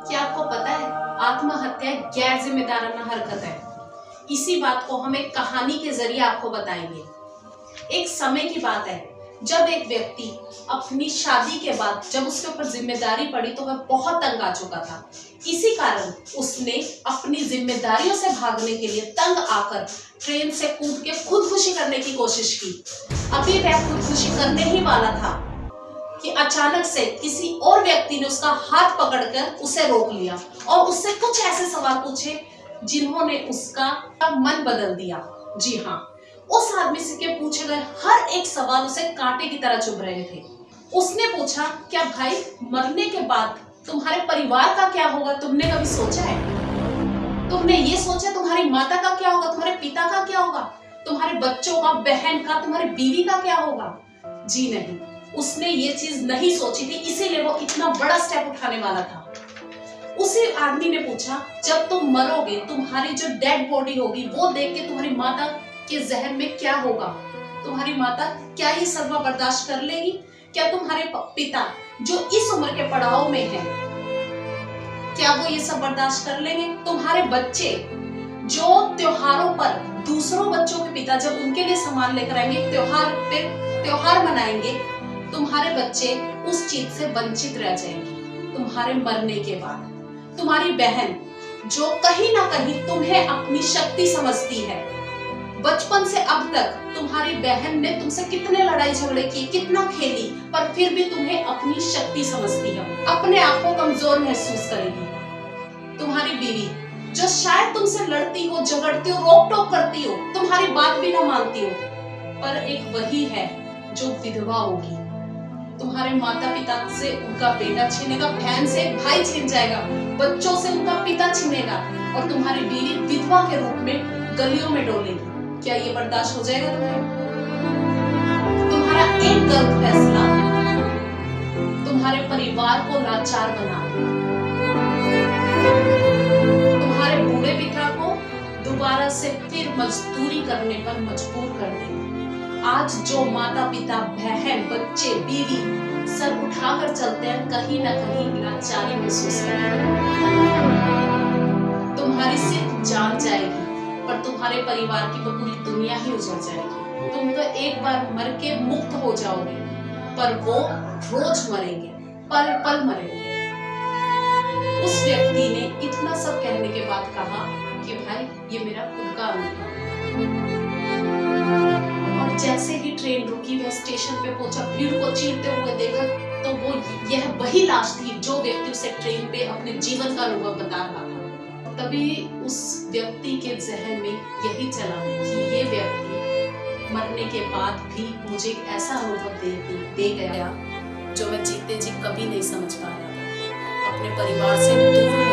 क्या आपको पता है आत्महत्या गैर जिम्मेदाराना हरकत है। इसी बात को हम एक कहानी के जरिए आपको बताएंगे। एक समय की बात है जब एक व्यक्ति अपनी शादी के बाद जब उसके ऊपर जिम्मेदारी पड़ी तो वह बहुत तंग आ चुका था। इसी कारण उसने अपनी जिम्मेदारियों से भागने के लिए तंग आकर ट्रेन से कूद के खुदकुशी करने की कोशिश की। अभी वह खुदकुशी करने ही वाला था कि अचानक से किसी और व्यक्ति ने उसका हाथ पकड़कर उसे रोक लिया और उससे कुछ ऐसे सवाल पूछे जिन्होंने उसका मन बदल दिया। जी हाँ, उस आदमी से के पूछे गए हर एक सवाल उसे कांटे की तरह चुभ रहे थे। उसने पूछा, क्या भाई मरने के बाद तुम्हारे परिवार का क्या होगा? तुमने कभी सोचा है? तुमने ये सोचा तुम्हारी माता का क्या होगा, तुम्हारे पिता का क्या होगा, तुम्हारे बच्चों का, बहन का, तुम्हारी बीवी का क्या होगा? जी नहीं, उसने ये चीज नहीं सोची थी, इसीलिए वो इतना बड़ा स्टेप उठाने वाला था। उसी आदमी ने पूछा, जब तुम मरोगे तुम्हारी जो डेड बॉडी होगी वो देख के तुम्हारी माता के जहन में क्या होगा? तुम्हारी माता क्या ये सदमा बर्दाश्त कर लेगी? क्या तुम्हारे पिता जो इस उम्र के पड़ाव में है, क्या वो ये सब बर्दाश्त कर लेंगे? तुम्हारे बच्चे जो त्योहारों पर दूसरों बच्चों के पिता जब उनके लिए सामान लेकर आएंगे, त्योहार मनाएंगे, तुम्हारे बच्चे उस चीज से वंचित रह जाएंगे तुम्हारे मरने के बाद। तुम्हारी बहन जो कहीं ना कहीं तुम्हें अपनी शक्ति समझती है, बचपन से अब तक तुम्हारी बहन ने तुमसे कितने लड़ाई झगड़े किए, कितना खेली, पर फिर भी तुम्हें अपनी शक्ति समझती है, अपने आप को कमजोर महसूस करेगी। तुम्हारी बीवी जो शायद तुमसे लड़ती हो, झगड़ती हो, रोक टोक करती हो, तुम्हारी बात भी ना मानती हो, पर एक वही है जो विधवा होगी। तुम्हारे माता पिता से उनका बेटा छीनेगा, बहन से भाई छीन जाएगा, बच्चों से उनका पिता छीनेगा और तुम्हारी बीवी विधवा के रूप में गलियों में डोलेगी। क्या ये बर्दाश्त हो जाएगा तुम्हें? तुम्हारा एक गलत फैसला तुम्हारे परिवार को लाचार बना देगा, तुम्हारे बूढ़े पिता को दोबारा से फिर मजदूरी करने पर मजबूर कर देगा। आज जो माता पिता, बहन, बच्चे, बीवी सर उठाकर चलते हैं, कहीं ना कहीं लाचारी महसूस करेंगे। तुम्हारी सिर्फ जान जाएगी पर तुम्हारे परिवार की तो पूरी दुनिया ही उजड़ जाएगी। तुम तो एक बार मर के मुक्त हो जाओगे, पर वो रोज मरेंगे, पल पल मरेंगे। उस व्यक्ति ने इतना सब कहने के बाद कहा कि भाई ये मेरा खुद का अनुभव। और जैसे ही ट्रेन रुकी, वह स्टेशन पे पहुंचा, भीड़ को चीरते हुए देखा तो वो यह वही लाश थी जो व्यक्ति उसे ट्रेन पे अपने जीवन का अनुभव बता रहा था। तभी उस व्यक्ति के जहन में यही चला कि ये व्यक्ति मरने के बाद भी मुझे एक ऐसा अनुभव दे गया जो मैं जीते जी कभी नहीं समझ पा रहा था। अपने परिवार से दूर